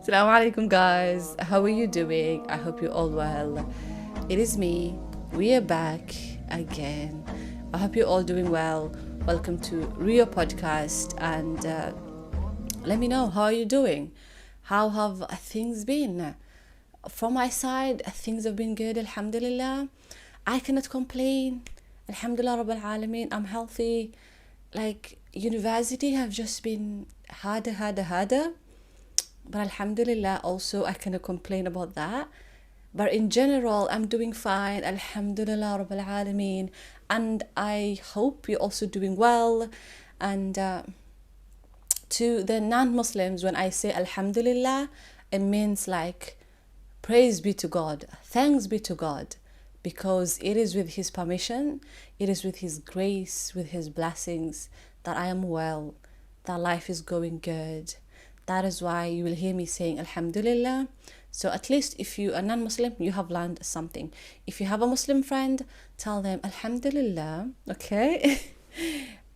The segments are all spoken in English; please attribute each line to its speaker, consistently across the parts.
Speaker 1: Assalamu alaikum, guys. How are you doing? I hope you're all well. It is me. We are back again. I hope you're all doing well. Welcome to RİYO podcast, and let me know, how are you doing? How have things been? From my side, things have been good, alhamdulillah. I cannot complain. Alhamdulillah Rabbil Alameen. I'm healthy. Like, university have just been harder. But alhamdulillah, also I cannot complain about that. But in general, I'm doing fine. Alhamdulillah Rabbil Alameen. And I hope you're also doing well. And to the non-Muslims, when I say alhamdulillah, it means like praise be to God, thanks be to God, because it is with His permission, it is with His grace, with His blessings that I am well, that life is going good. That is why you will hear me saying alhamdulillah. So at least if you are non-Muslim, you have learned something. If you have a Muslim friend, tell them alhamdulillah, okay?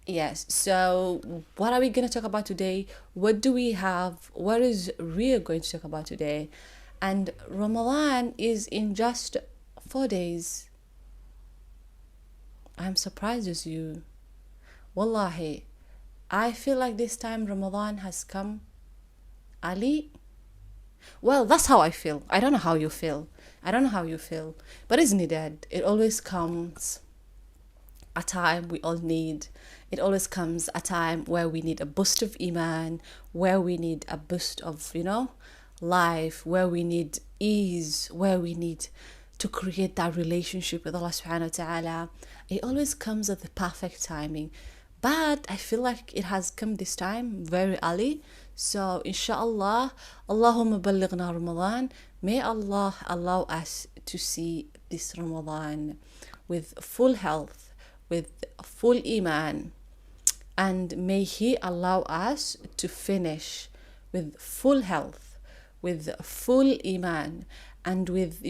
Speaker 1: Yes, so what are we going to talk about today? What do we have? What is RİYO going to talk about today? And Ramadan is in just 4 days. I'm surprised as you. Wallahi, I feel like this time Ramadan has come early. Well, that's how I feel. I don't know how you feel. But isn't it that it always comes a time we all need. It always comes a time where we need a boost of iman, where we need a boost of, life, where we need ease, where we need to create that relationship with Allah subhanahu wa ta'ala. It always comes at the perfect timing. But I feel like it has come this time very early. So inshallah, Allahumma ballighna Ramadan. May Allah allow us to see this Ramadan with full health, with full iman, and may He allow us to finish with full health, with full iman, and with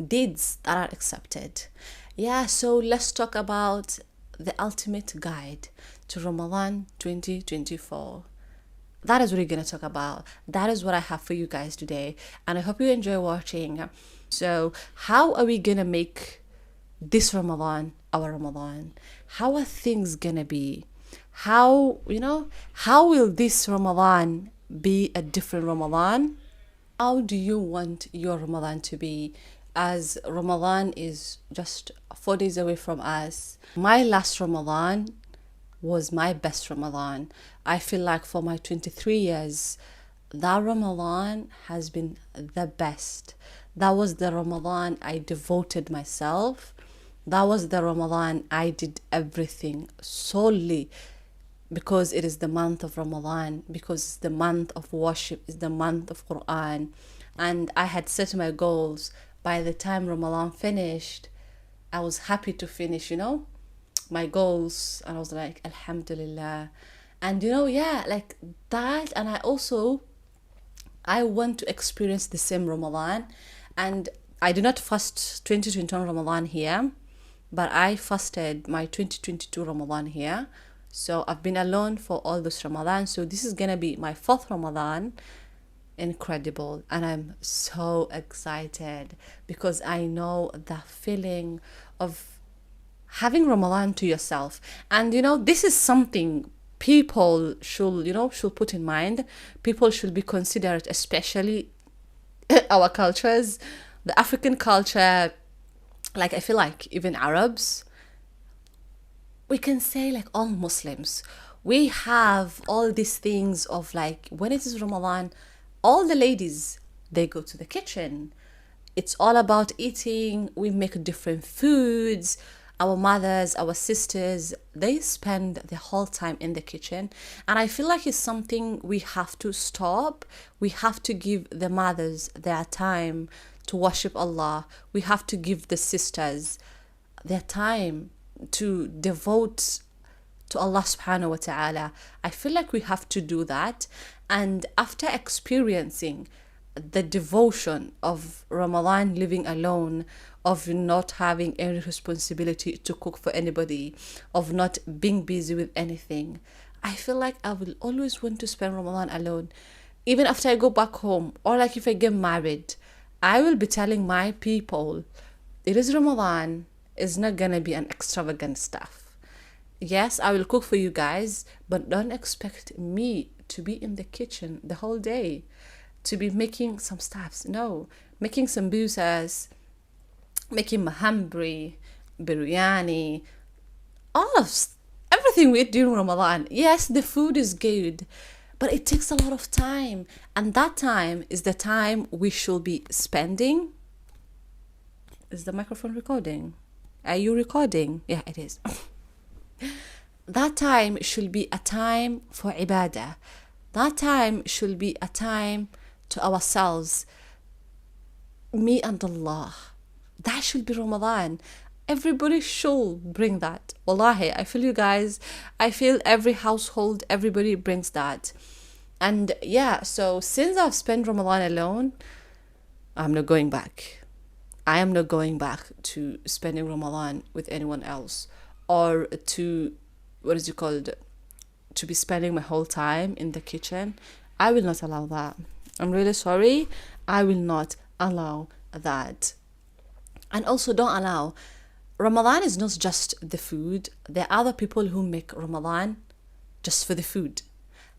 Speaker 1: deeds that are accepted. Yeah, so let's talk about the ultimate guide to Ramadan 2024. That is what we're going to talk about. That is what I have for you guys today, and I hope you enjoy watching. So how are we going to make this Ramadan our Ramadan? How are things gonna be? How will this Ramadan be a different Ramadan? How do you want your Ramadan to be, as Ramadan is just 4 days away from us? My last Ramadan was my best Ramadan. I feel like for my 23 years, that Ramadan has been the best. That was the Ramadan I devoted myself. That was the Ramadan I did everything solely because it is the month of Ramadan, because it's the month of worship, it's the month of Quran. And I had set my goals. By the time Ramadan finished, I was happy to finish, my goals. And I was like, alhamdulillah. And like that. And I want to experience the same Ramadan. And I do not fast 2021 Ramadan here, but I fasted my 2022 Ramadan here. So I've been alone for all those Ramadan. So this is going to be my 4th Ramadan. Incredible. And I'm so excited because I know the feeling of having Ramadan to yourself. And this is something people should put in mind. People should be considerate, especially our cultures, the African culture. Like, I feel like even Arabs, we can say like all Muslims, we have all these things of like, when it is Ramadan, all the ladies, they go to the kitchen. It's all about eating. We make different foods. Our mothers, our sisters, they spend the whole time in the kitchen. And I feel like it's something we have to stop. We have to give the mothers their time to worship Allah. We have to give the sisters their time to devote to Allah subhanahu wa ta'ala. I feel like we have to do that. And after experiencing the devotion of Ramadan, living alone, of not having any responsibility to cook for anybody, of not being busy with anything, I feel like I will always want to spend Ramadan alone. even after I go back home, or like if I get married, I will be telling my people, it is Ramadan, it's not gonna be an extravagant stuff. Yes, I will cook for you guys, but don't expect me to be in the kitchen the whole day, to be making some stuffs. No, making sambusa's, making mahambri, biryani, all of everything we eat during Ramadan. Yes, the food is good, but it takes a lot of time, and that time is the time we should be spending. Is the microphone recording? Are you recording? Yeah, it is. That time should be a time for ibadah. That time should be a time to ourselves, me and Allah. That should be Ramadan. Everybody should bring that. Wallahi, I feel you guys. I feel every household, everybody brings that. And yeah, so since I've spent Ramadan alone, I'm not going back. I am not going back to spending Ramadan with anyone else, or to, what is it called, to be spending my whole time in the kitchen. I will not allow that. I'm really sorry. I will not allow that. And also don't allow, Ramadan is not just the food. There are other people who make Ramadan just for the food.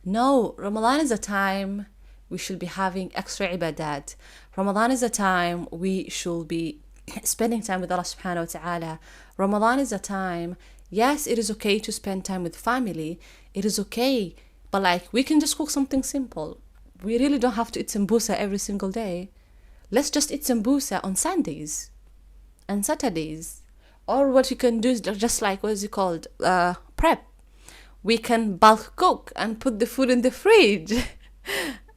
Speaker 1: No, Ramadan is a time we should be having extra ibadat. Ramadan is a time we should be spending time with Allah subhanahu wa ta'ala. Ramadan is a time, yes, it is okay to spend time with family. It is okay. But like, we can just cook something simple. We really don't have to eat sambusa every single day. Let's just eat sambusa on Sundays and Saturdays. Or what you can do is just like, what is it called? Prep. We can bulk cook and put the food in the fridge.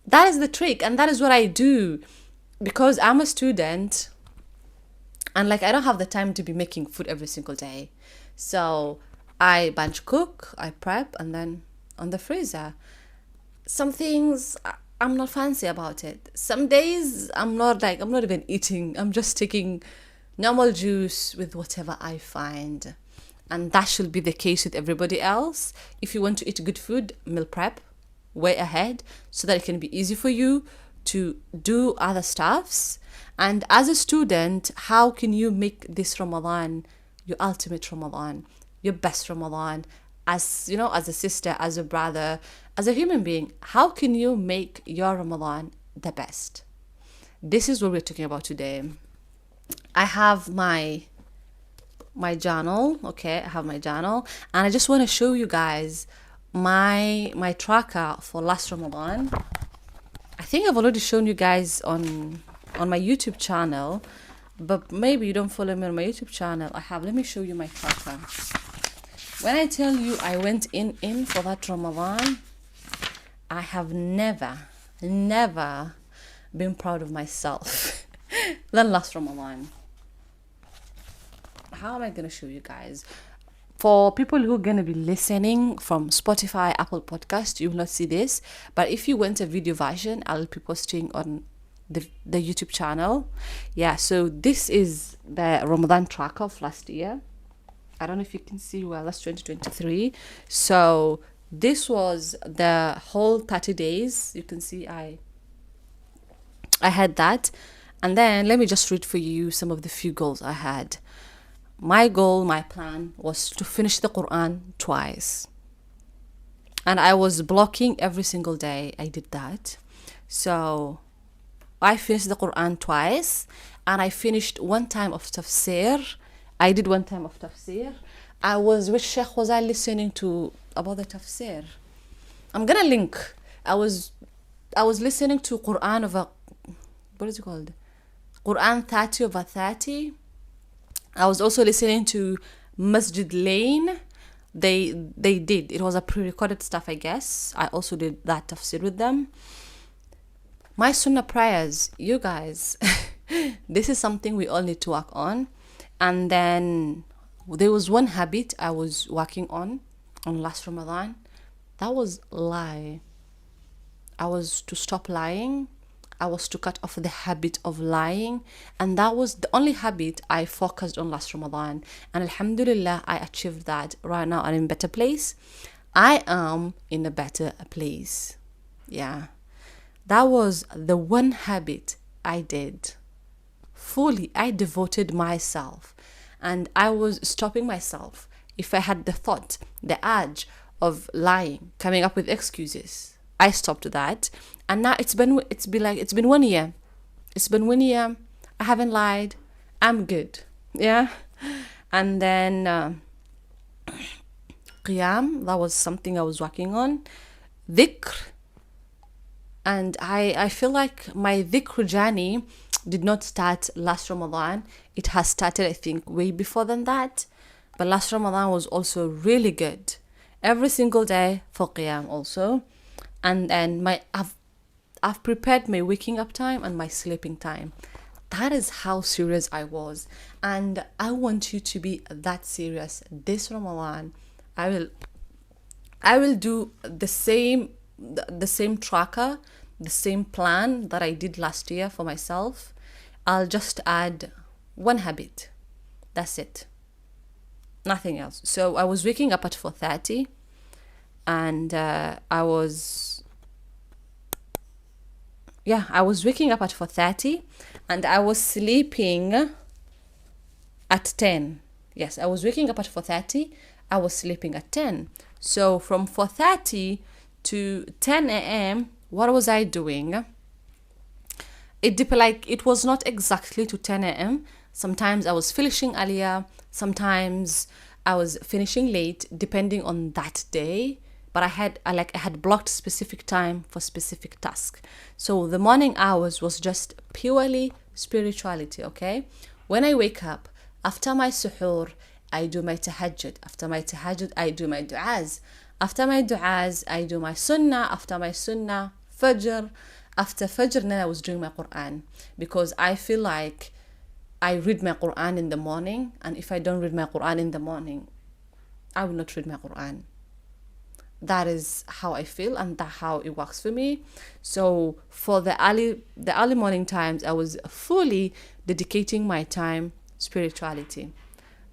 Speaker 1: That is the trick, and that is what I do, because I'm a student and like I don't have the time to be making food every single day. So I bunch cook, I prep, and then on the freezer. Some things I'm not fancy about it. Some days I'm not even eating. I'm just taking normal juice with whatever I find. And that should be the case with everybody else. If you want to eat good food, meal prep way ahead so that it can be easy for you to do other stuffs. And as a student, how can you make this Ramadan your ultimate Ramadan, your best Ramadan? As you know, as a sister, as a brother, as a human being, how can you make your Ramadan the best? This is what we're talking about today. I have my journal. Okay, I have my journal, and I just want to show you guys my tracker for last Ramadan. I think I've already shown you guys on my YouTube channel, but maybe you don't follow me on my YouTube channel. Let me show you my tracker. When I tell you I went in for that Ramadan, I have never been proud of myself than last Ramadan. How am I going to show you guys? For people who are going to be listening from Spotify, Apple Podcast, you will not see this. But if you want a video version, I'll be posting on the YouTube channel. Yeah, so this is the Ramadan tracker of last year. I don't know if you can see well, that's 2023. So this was the whole 30 days. You can see I had that. And then let me just read for you some of the few goals I had. My goal, my plan was to finish the Quran twice. And I was blocking every single day. I did that. So I finished the Quran twice, and I finished one time of tafsir. I did one time of tafsir. Which sheikh was I listening to about the tafsir? I'm gonna link. I was listening to Quran over, what is it called? Quran 30 over 30. I was also listening to Masjid Lane. They did. It was a pre-recorded stuff, I guess. I also did that tafsir with them. My sunnah prayers, you guys, this is something we all need to work on. And then there was one habit I was working on last Ramadan. That was lie. I was to stop lying. I was to cut off the habit of lying, and that was the only habit I focused on last Ramadan. And alhamdulillah, I achieved that. Right now I'm in a better place. I am in a better place. Yeah, That was the one habit I did. Fully, I devoted myself, and I was stopping myself if I had the thought, the urge of lying, coming up with excuses. I stopped that, and now it's been 1 year. It's been 1 year. I haven't lied. I'm good. Yeah. And then qiyam, that was something I was working on. Dhikr, and I feel like my dhikr journey did not start last Ramadan. It has started, I think, way before than that. But last Ramadan was also really good. Every single day for qiyam also. And then I've prepared my waking up time and my sleeping time. That is how serious I was. And I want you to be that serious this Ramadan. I will do the same tracker, the same plan that I did last year for myself. I'll just add one habit. That's it. Nothing else. So I was waking up at 4:30, and I was waking up at 4:30, and I was sleeping at 10. Yes, I was waking up at 4:30. I was sleeping at 10. So from 4:30 to 10 a.m., what was I doing? It was not exactly to 10 a.m. Sometimes I was finishing earlier. Sometimes I was finishing late, depending on that day. But I had blocked specific time for specific task. So the morning hours was just purely spirituality, okay? When I wake up, after my suhoor, I do my tahajjud. After my tahajjud, I do my du'as. After my du'as, I do my sunnah. After my sunnah, fajr. After fajr, then I was doing my Quran. Because I feel like I read my Quran in the morning. And if I don't read my Quran in the morning, I will not read my Quran. That is how I feel, and that's how it works for me. So for the early morning times, I was fully dedicating my time spirituality.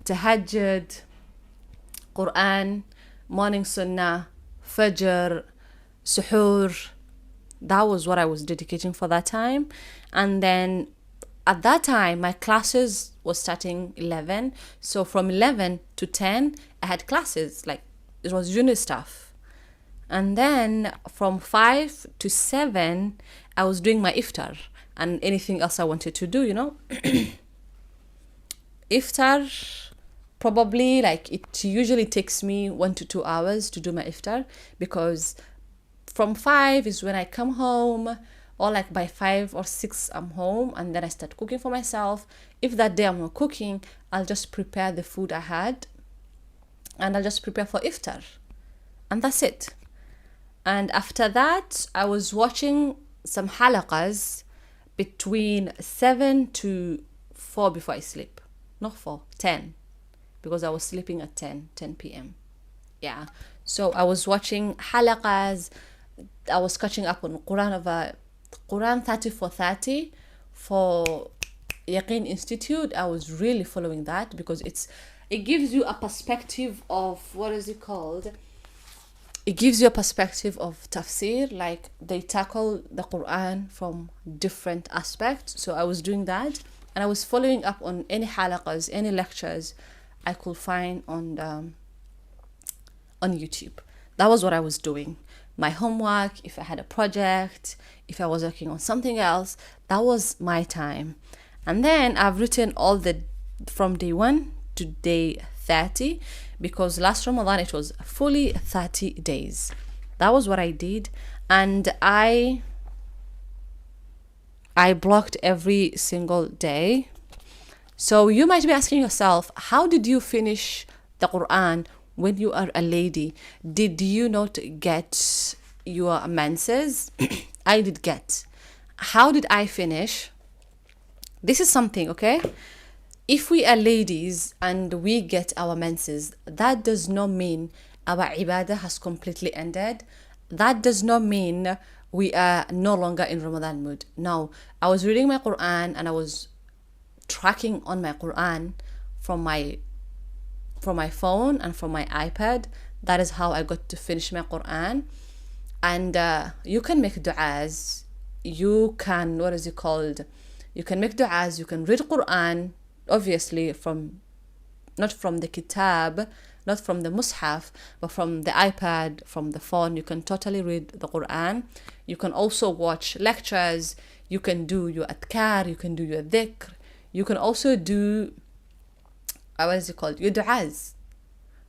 Speaker 1: Tahajjud, Quran, morning sunnah, fajr, suhoor. That was what I was dedicating for that time. And then at that time, my classes was starting 11. So from 11 to 10, I had classes. Like, it was uni stuff. And then from 5 to 7, I was doing my iftar and anything else I wanted to do, Iftar, probably, like, it usually takes me 1 to 2 hours to do my iftar, because from 5 is when I come home, or like by 5 or 6 I'm home, and then I start cooking for myself. If that day I'm not cooking, I'll just prepare the food I had, and I'll just prepare for iftar, and that's it. And after that, I was watching some halaqas between 7 to 4 before I sleep. Not 4, 10. Because I was sleeping at 10 p.m. Yeah. So I was watching halaqas. I was catching up on Quran 3430 for Yaqeen Institute. I was really following that because it gives you a perspective of, what is it called? It gives you a perspective of tafsir, like they tackle the Quran from different aspects. So I was doing that, and I was following up on any halaqas, any lectures I could find on YouTube. That was what I was doing. My homework, if I had a project, if I was working on something else, that was my time. And then I've written from day 1 to day 30, because last Ramadan it was fully 30 days. That was what I did, and I blocked every single day. So you might be asking yourself, how did you finish the Quran when you are a lady? Did you not get your menses? I did get. How did I finish? This is something, okay? If we are ladies and we get our menses, that does not mean our ibadah has completely ended. That does not mean we are no longer in Ramadan mood. No, I was reading my Quran and I was tracking on my Quran from my phone and from my iPad. That is how I got to finish my Quran. And you can make du'as you can, what is it called? You can make du'as, you can read Quran, obviously not from the kitab, not from the mushaf, but from the iPad, from the phone. You can totally read the Quran. You can also watch lectures. You can do your adkar. You can do your dhikr. You can also do, what is it called? Your du'as.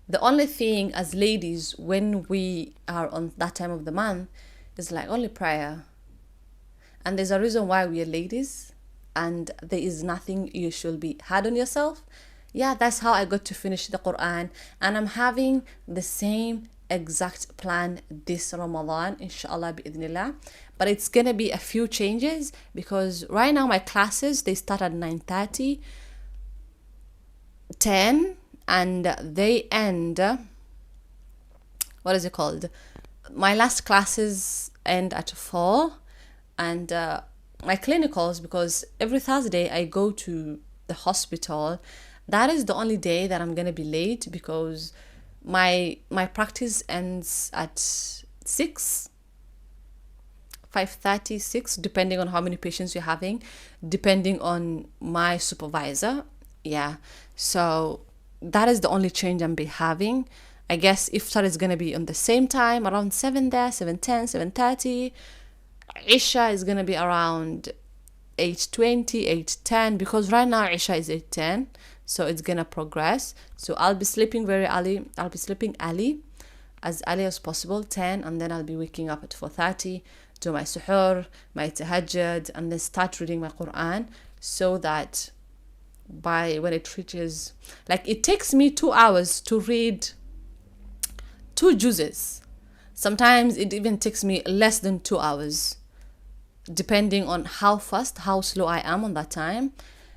Speaker 1: The only thing as ladies, when we are on that time of the month, is like only prayer. And there's a reason why we are ladies, and there is nothing you should be hard on yourself. Yeah, that's how I got to finish the Quran, and I'm having the same exact plan this Ramadan, inshallah bi'idhnillah. But it's gonna be a few changes, because right now my classes, they start at 9:30, 10, and they end, what is it called? My last classes end at 4, and my clinicals, because every Thursday I go to the hospital. That is the only day that I'm gonna be late, because my practice ends at 6, 5:30, 6, depending on how many patients you're having, depending on my supervisor. Yeah, so that is the only change I'm be having. I guess iftar is gonna be on the same time, around 7 there, 7:10, 7:30. Isha is gonna be around 8:20, 8:10, because right now Isha is 8:10, so it's gonna progress. So I'll be sleeping very early. I'll be sleeping early as possible, 10, and then I'll be waking up at 4:30, do my suhoor, my tahajjud, and then start reading my Quran, so that by when it reaches, like, it takes me 2 hours to read 2 juzzes. Sometimes it even takes me less than 2 hours, depending on how fast, how slow I am on that time.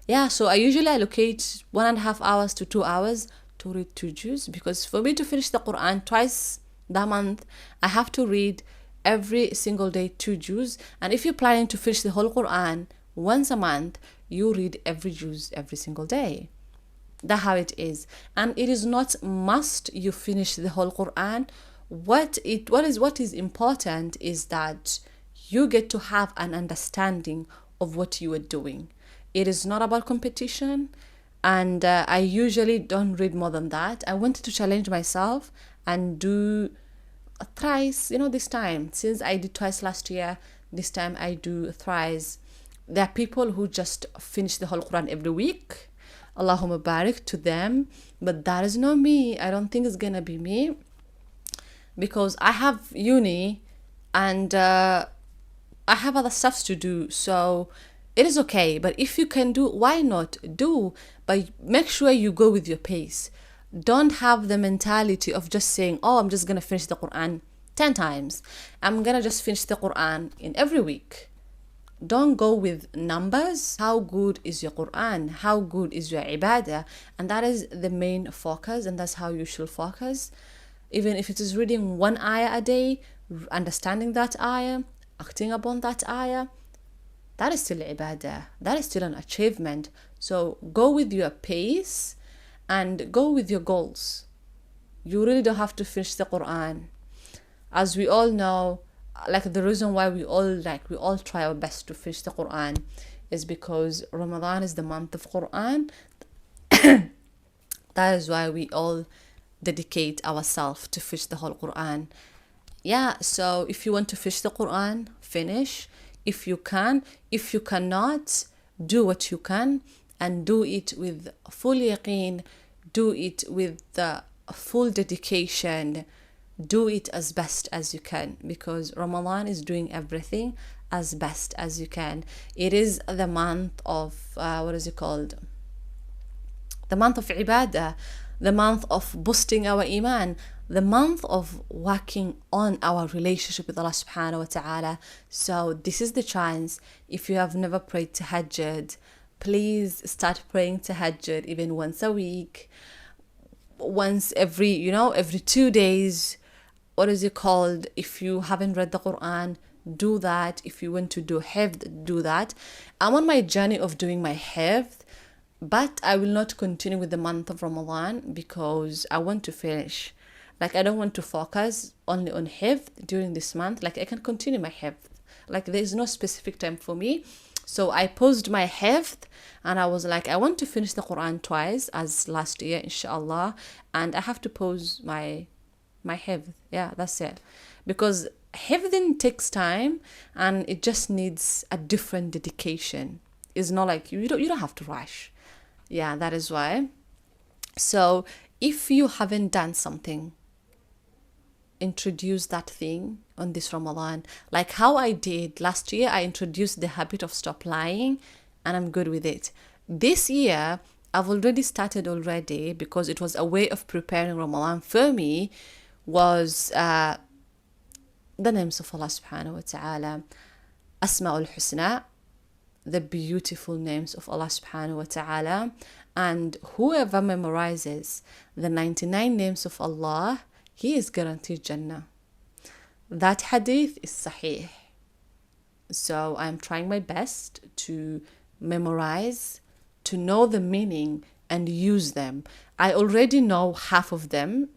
Speaker 1: Yeah, so I usually allocate 1.5 hours to 2 hours to read 2 juz, because for me to finish the Quran twice that month, I have to read every single day 2 juz. And if you're planning to finish the whole Quran once a month, you read every juz every single day. That's how it is. And it is not must you finish the whole Quran. What is important is that you get to have an understanding of what you are doing. It is not about competition, and I usually don't read more than that. I wanted to challenge myself and do thrice, this time. Since I did twice last year, this time I do thrice. There are people who just finish the whole Quran every week. Allahumma barik to them. But that is not me. I don't think it's gonna be me, because I have uni, and I have other stuffs to do. So it is okay. But if you can do, why not do? But make sure you go with your pace. Don't have the mentality of just saying, oh, I'm just gonna finish the Quran 10 times. I'm gonna just finish the Quran in every week. Don't go with numbers. How good is your Quran? How good is your ibadah? And that is the main focus, and that's how you should focus. Even if it is reading 1 ayah a day, understanding that ayah, acting upon that ayah, that is still ibadah. That is still an achievement. So go with your pace and go with your goals. You really don't have to finish the Quran. As we all know, like, the reason why we all try our best to finish the Quran is because Ramadan is the month of Quran. That is why we all dedicate ourselves to finish the whole Quran. Yeah, so if you want to finish the Quran, finish. If you can. If you cannot, do what you can, and do it with full yaqeen. Do it with the full dedication. Do it as best as you can, because Ramadan is doing everything as best as you can. It is the month of, what is it called? The month of ibadah, the month of boosting our iman, the month of working on our relationship with Allah subhanahu wa ta'ala. So this is the chance. If you have never prayed tahajjud, please start praying tahajjud even once a week, once every 2 days. What is it called? If you haven't read the Quran, do that. If you want to do hifd, do that. I'm on my journey of doing my hifd, but I will not continue with the month of Ramadan, because I want to finish. Like, I don't want to focus only on hifd during this month. Like, I can continue my hifd, Like there's no specific time for me. So I paused my hifd and I was like, I want to finish the Quran twice as last year, inshallah. And I have to pause my hifd. Yeah, that's it. Because hifding takes time and it just needs a different dedication. It's not like you don't have to rush. Yeah, that is why. So if you haven't done something, introduce that thing on this Ramadan. Like how I did last year, I introduced the habit of stop lying and I'm good with it. This year, I've already started because it was a way of preparing Ramadan for me, was the names of Allah subhanahu wa ta'ala, Asma'ul Husna, the beautiful names of Allah subhanahu wa ta'ala. And whoever memorizes the 99 names of Allah, he is guaranteed Jannah. That hadith is sahih. So I'm trying my best to memorize, to know the meaning and use them. I already know half of them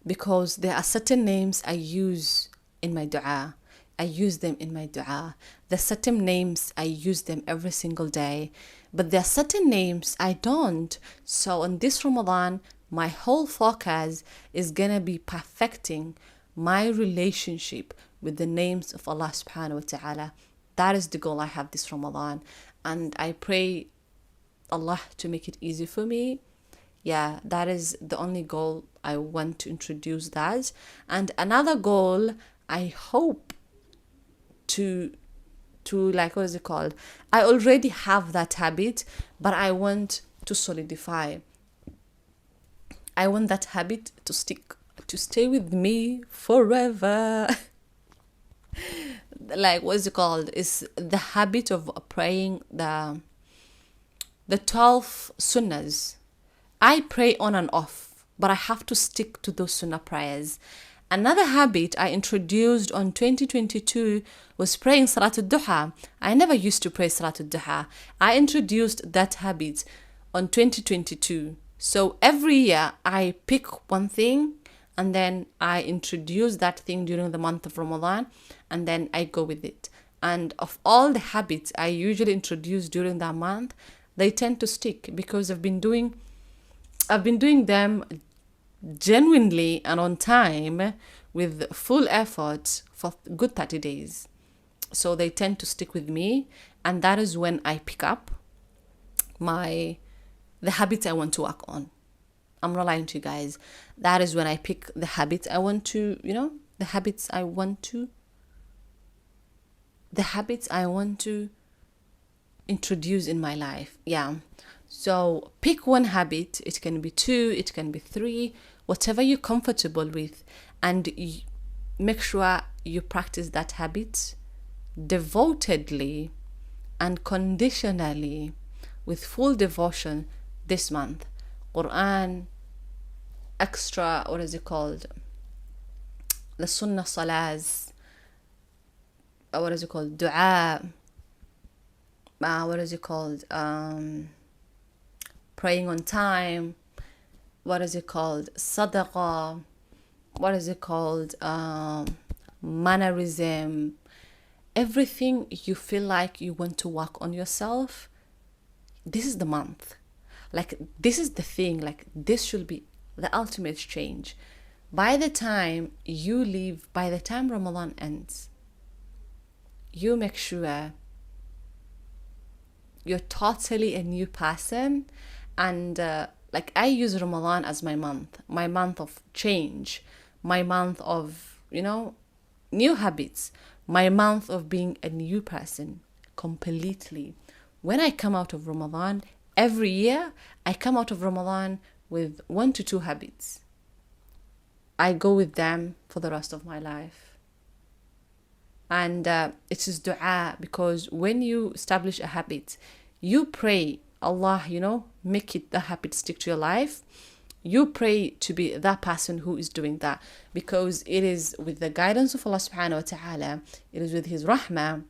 Speaker 1: because there are certain names I use in my dua. I use them in my dua. The certain names, I use them every single day. But there are certain names I don't. So on this Ramadan, my whole focus is going to be perfecting my relationship with the names of Allah subhanahu wa ta'ala. That is the goal I have this Ramadan. And I pray Allah to make it easy for me. Yeah, that is the only goal I want to introduce that. And another goal, I hope to like, what is it called? I already have that habit, but I want to solidify. I want that habit to stay with me forever. Like, what is it called? It's the habit of praying the 12 sunnahs. I pray on and off, but I have to stick to those sunnah prayers. Another habit I introduced on 2022 was praying Salatul Duha. I never used to pray Salatul Duha. I introduced that habit on 2022. So every year I pick one thing and then I introduce that thing during the month of Ramadan and then I go with it. And of all the habits I usually introduce during that month, they tend to stick because I've been doing them genuinely and on time with full effort for good 30 days. So they tend to stick with me, and that is when I pick up the habits I want to work on. I'm not lying to you guys. That is when I pick the habits I want to, the habits I want to introduce in my life. Yeah. So pick one habit. It can be 2, it can be 3, whatever you're comfortable with, and make sure you practice that habit devotedly and conditionally with full devotion this month. Quran, extra, what is it called? The sunnah salahs, what is it called? Dua, what is it called? Praying on time, what is it called? Sadaqah, what is it called? Mannerism, everything you feel like you want to work on yourself. This is the month. Like, this is the thing. Like, this should be the ultimate change. By the time Ramadan ends, you make sure you're totally a new person. And like, I use Ramadan as my month of change, my month of, new habits, my month of being a new person completely. When I come out of Ramadan, every year, I come out of Ramadan with 1 to 2 habits. I go with them for the rest of my life. And it is dua, because when you establish a habit, you pray, Allah, make it the habit stick to your life. You pray to be that person who is doing that, because it is with the guidance of Allah subhanahu wa ta'ala, it is with His rahmah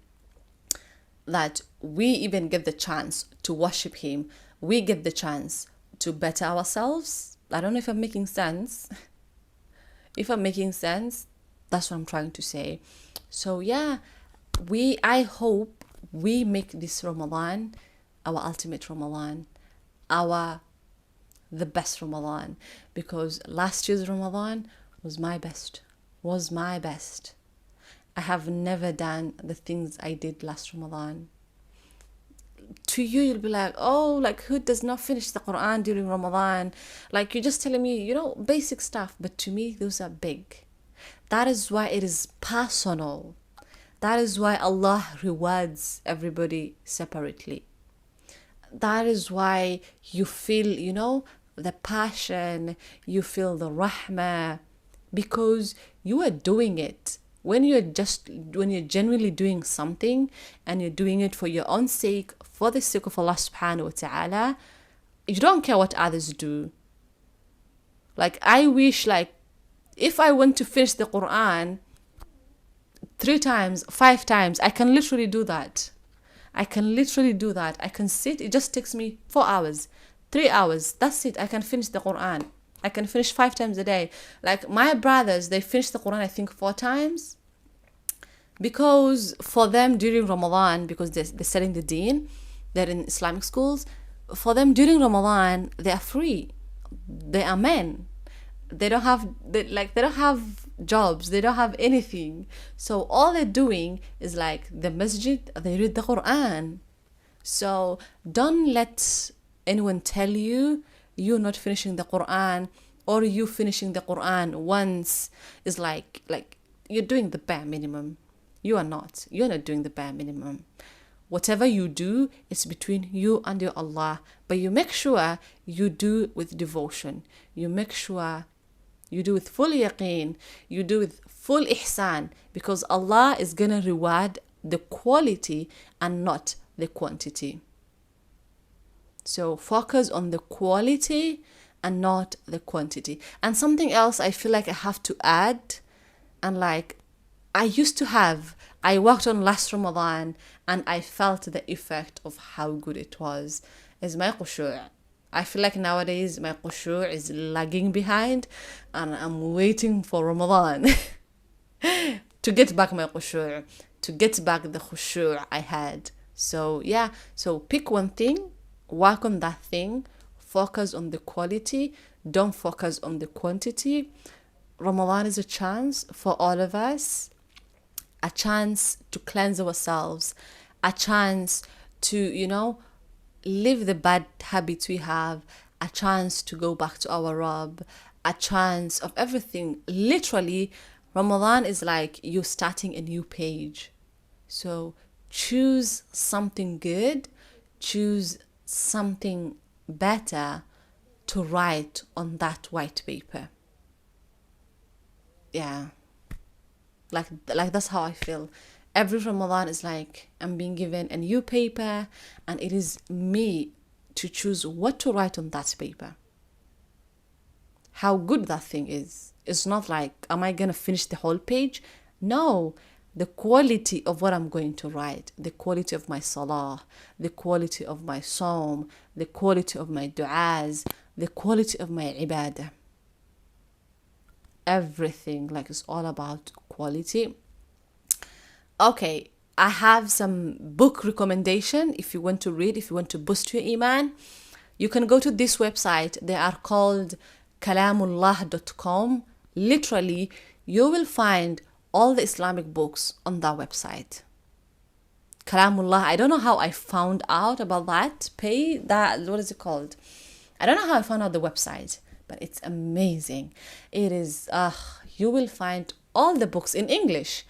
Speaker 1: that we even get the chance to worship Him. We get the chance to better ourselves. I don't know if I'm making sense. If I'm making sense, That's what I'm trying to say. So yeah, I hope we make this Ramadan our ultimate Ramadan, our the best Ramadan, because last year's Ramadan was my best. Was my best. I have never done the things I did last Ramadan. To you, you'll be like, oh, like who does not finish the Quran during Ramadan? Like you're just telling me, basic stuff. But to me, those are big. That is why it is personal. That is why Allah rewards everybody separately. That is why you feel, the passion, you feel the rahmah, because you are doing it. When you're genuinely doing something and you're doing it for your own sake, for the sake of Allah subhanahu wa ta'ala, you don't care what others do. Like I wish, like if I want to finish the Quran 3 times, 5 times, I can literally do that. I can sit, it just takes me 4 hours, 3 hours, that's it. I can finish the Quran. I can finish 5 times a day. Like my brothers, they finish the Quran I think 4 times. Because for them during Ramadan, because they're studying the deen, they're in Islamic schools, for them during Ramadan, they are free. They are men. They don't have jobs, they don't have anything. So all they're doing is like the masjid, they read the Quran. So don't let anyone tell you you're not finishing the Quran, or you finishing the Quran once is like you're doing the bare minimum. You're not doing the bare minimum. Whatever you do, it's between you and your Allah. But you make sure you do with devotion. You make sure you do with full yaqeen. You do with full ihsan. Because Allah is going to reward the quality and not the quantity. So focus on the quality and not the quantity. And something else I feel like I have to add, and like I worked on last Ramadan and I felt the effect of how good it was, is my khushu'. I feel like nowadays my khushu' is lagging behind, and I'm waiting for Ramadan to get back my khushu', to get back the khushu' I had. So yeah, so pick one thing, work on that thing, focus on the quality, don't focus on the quantity. Ramadan is a chance for all of us, a chance to cleanse ourselves, a chance to, leave the bad habits we have, a chance to go back to our Rabb, a chance of everything. Literally, Ramadan is like you starting a new page. So choose something good, choose something better to write on that white paper. Yeah. Like that's how I feel. Every Ramadan is like I'm being given a new paper, and it is me to choose what to write on that paper. How good that thing is. It's not like, am I going to finish the whole page? No. The quality of what I'm going to write, the quality of my salah, the quality of my psalm, the quality of my du'as, the quality of my ibadah. Everything, like, it's all about quality. Okay, I have some book recommendation. If you want to read, if you want to boost your iman, you can go to this website. They are called kalamullah.com. Literally, you will find all the Islamic books on that website. Kalamullah, I don't know how I found out about that. What is it called? I don't know how I found out the website, but it's amazing. It is, you will find all the books in English.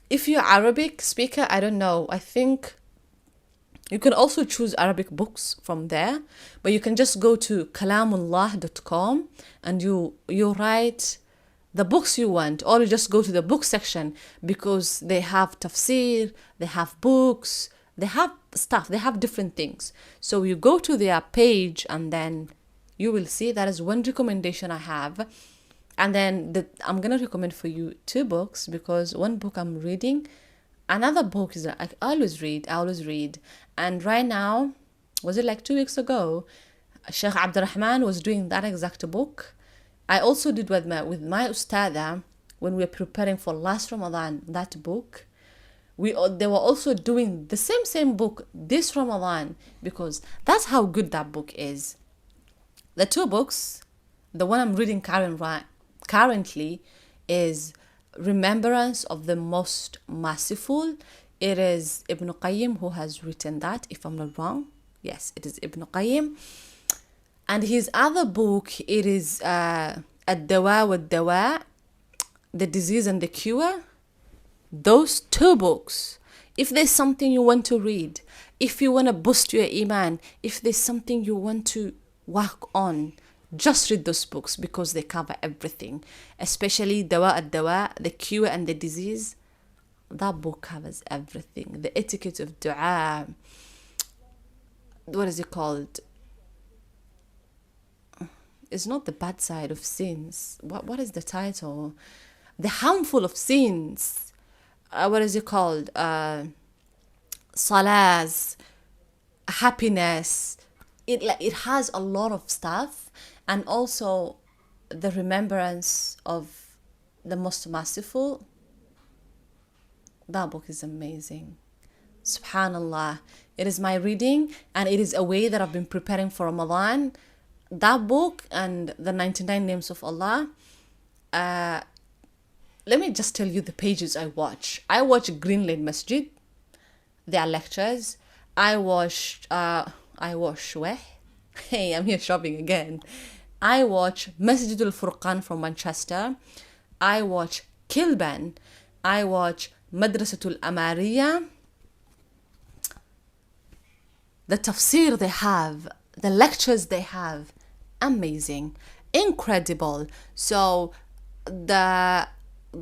Speaker 1: If you're Arabic speaker, I don't know. I think you can also choose Arabic books from there, but you can just go to kalamullah.com and you write the books you want, or you just go to the book section, because they have tafsir, they have books, they have stuff, they have different things. So you go to their page and then you will see. That is one recommendation I have. And then I'm going to recommend for you 2 books, because one book I'm reading, another book is I always read. And right now, was it like 2 weeks ago, Sheikh Abdurrahman was doing that exact book. I also did with my ustada, when we were preparing for last Ramadan, that book, they were also doing the same book this Ramadan, because that's how good that book is. The two books, the one I'm reading currently is Remembrance of the Most Merciful. It is Ibn Qayyim who has written that, if I'm not wrong. Yes, it is Ibn Qayyim. And his other book, it is Ad-Dawa wad-Dawa, The Disease and the Cure. Those two books, if there's something you want to read, if you want to boost your iman, if there's something you want to work on, just read those books, because they cover everything. Especially Dawa ad-Dawa, The Cure and the Disease. That book covers everything. The etiquette of dua. What is it called? It's not the bad side of sins. What is the title? The harmful of sins. What is it called? Salahs, happiness. It has a lot of stuff, and also the remembrance of the Most Merciful. That book is amazing. Subhanallah. It is my reading, and it is a way that I've been preparing for Ramadan. That book and the 99 Names of Allah. Let me just tell you the pages I watch. I watch Green Lane Masjid, their lectures. I watch where? Hey, I'm here shopping again. I watch Masjid al-Furqan from Manchester. I watch Kilban. I watch Madrasatul Amariya. The tafsir they have, the lectures they have, amazing, incredible. So the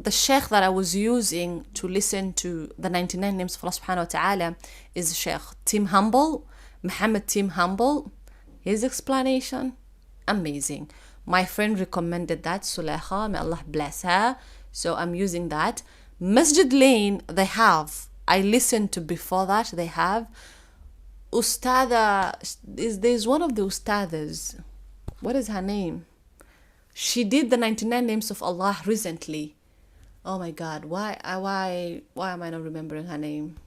Speaker 1: sheikh that I was using to listen to the 99 Names of Allah subhanahu wa ta'ala is Sheikh Tim Humble, Muhammad Tim Humble. His explanation, amazing. My friend recommended that, Sulekha, may Allah bless her. So I'm using that. Masjid Lane, they have. I listened to before that, they have. Ustada, there's one of the Ustadas. What is her name? She did the 99 Names of Allah recently. Oh my God, why am I not remembering her name?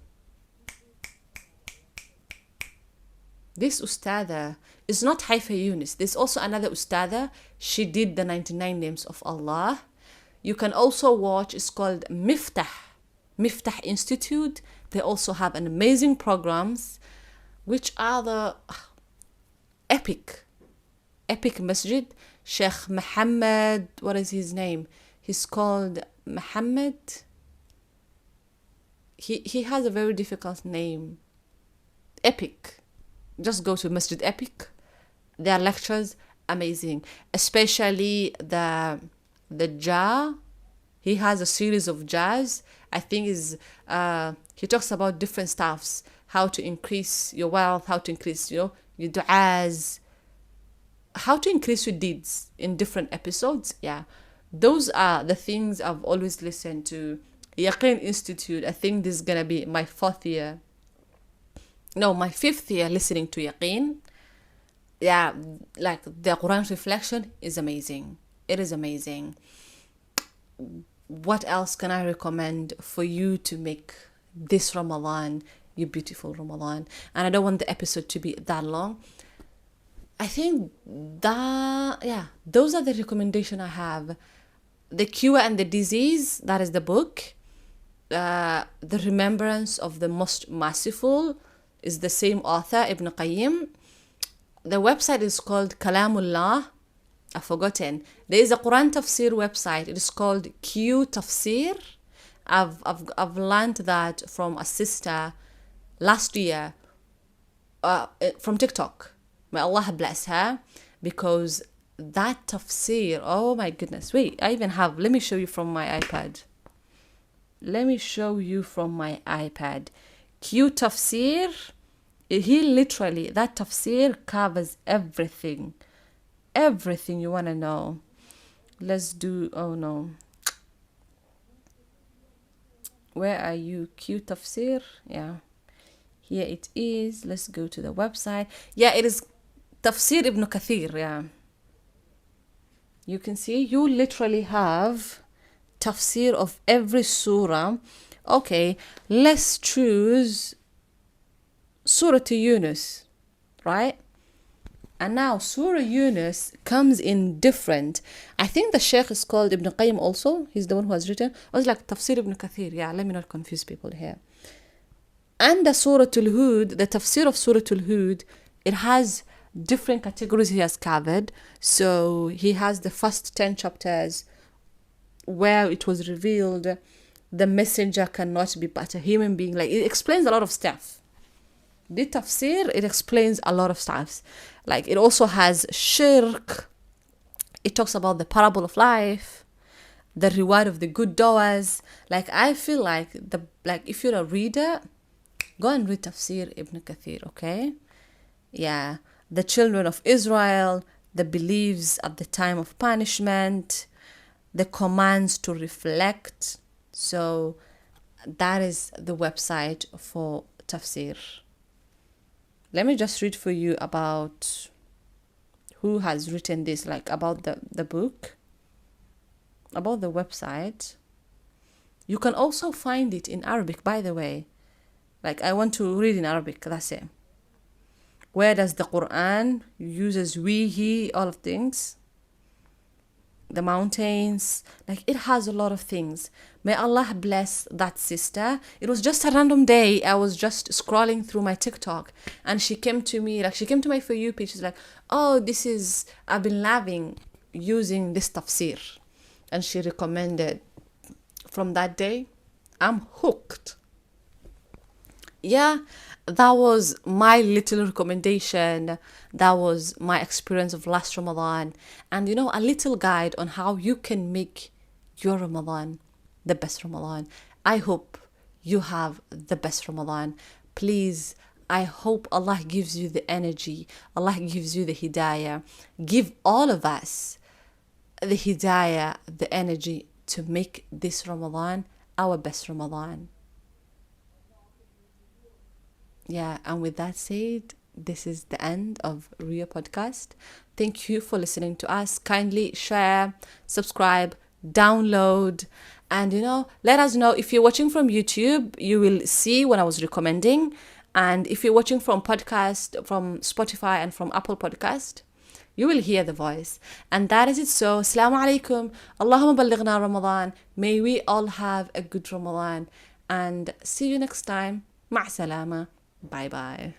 Speaker 1: This Ustada is not Haifa Yunus. There's also another Ustada. She did the 99 Names of Allah. You can also watch, it's called Miftah Institute. They also have an amazing programs, which are the epic masjid. Sheikh Muhammad, what is his name? He's called Muhammad. He has a very difficult name. Epic. Just go to Masjid Epic. Their lectures, amazing. Especially the Jah. He has a series of Jahs. I think he talks about different stuffs. How to increase your wealth, how to increase your du'as, how to increase your deeds in different episodes. Yeah. Those are the things I've always listened to. Yaqeen Institute, I think this is going to be my 5th year listening to Yaqeen. Yeah, like the Quran reflection is amazing. It is amazing. What else can I recommend for you to make this Ramadan your beautiful Ramadan? And I don't want the episode to be that long. I think those are the recommendation I have. The Cure and the Disease, that is the book. The Remembrance of the Most Merciful is the same author, Ibn Qayyim. The website is called Kalamullah. I've forgotten. There is a Quran tafsir website. It is called qtafsir. I've learned that from a sister last year from TikTok. May Allah bless her, because that tafsir, oh my goodness. Wait, I even have, let me show you from my iPad. qtafsir, he literally, that tafsir covers everything you want to know. Let's do, oh no. Where are you? qtafsir? Yeah. Here it is. Let's go to the website. Yeah, it is Tafsir Ibn Kathir. Yeah. You can see, you literally have tafsir of every surah. Okay, let's choose Surah Yunus, right? And now Surah Yunus comes in different. I think the Sheikh is called Ibn Qayyim also. He's the one who has written. Or it's like Tafsir Ibn Kathir. Yeah, let me not confuse people here. And the Surah Al-Hud, the Tafsir of Surah Al-Hud, it has different categories he has covered. So he has the first 10 chapters where it was revealed the messenger cannot be but a human being. Like, it explains a lot of stuff. The tafsir, it explains a lot of stuff. Like, it also has shirk. It talks about the parable of life, the reward of the good doers. Like, I feel like if you're a reader, go and read Tafsir Ibn Kathir, okay? Yeah. The children of Israel, the beliefs at the time of punishment, the commands to reflect. So that is the website for Tafsir. Let me just read for you about who has written this, like about the book, about the website. You can also find it in Arabic, by the way. Like, I want to read in Arabic, that's it. Where does the Quran uses we, he, all of things. The mountains, like, it has a lot of things. May Allah bless that sister. It was just a random day. I was just scrolling through my TikTok and she came to me, like, she came to my For You page. She's like, oh, I've been loving using this tafsir. And she recommended. From that day, I'm hooked. Yeah, that was my little recommendation. That was my experience of last Ramadan. And a little guide on how you can make your Ramadan the best Ramadan. I hope you have the best Ramadan. Please, I hope Allah gives you the energy. Allah gives you the hidayah. Give all of us the hidayah, the energy to make this Ramadan our best Ramadan. Yeah, and with that said, this is the end of RİYO podcast. Thank you for listening to us. Kindly share, subscribe, download, and let us know. If you're watching from YouTube, you will see when I was recommending. And if you're watching from podcast, from Spotify and from Apple Podcast, you will hear the voice. And that is it. So, Asaalamu aleikum. Allahumma ballighna Ramadan. May we all have a good Ramadan. And see you next time. Ma'asalama. Bye bye.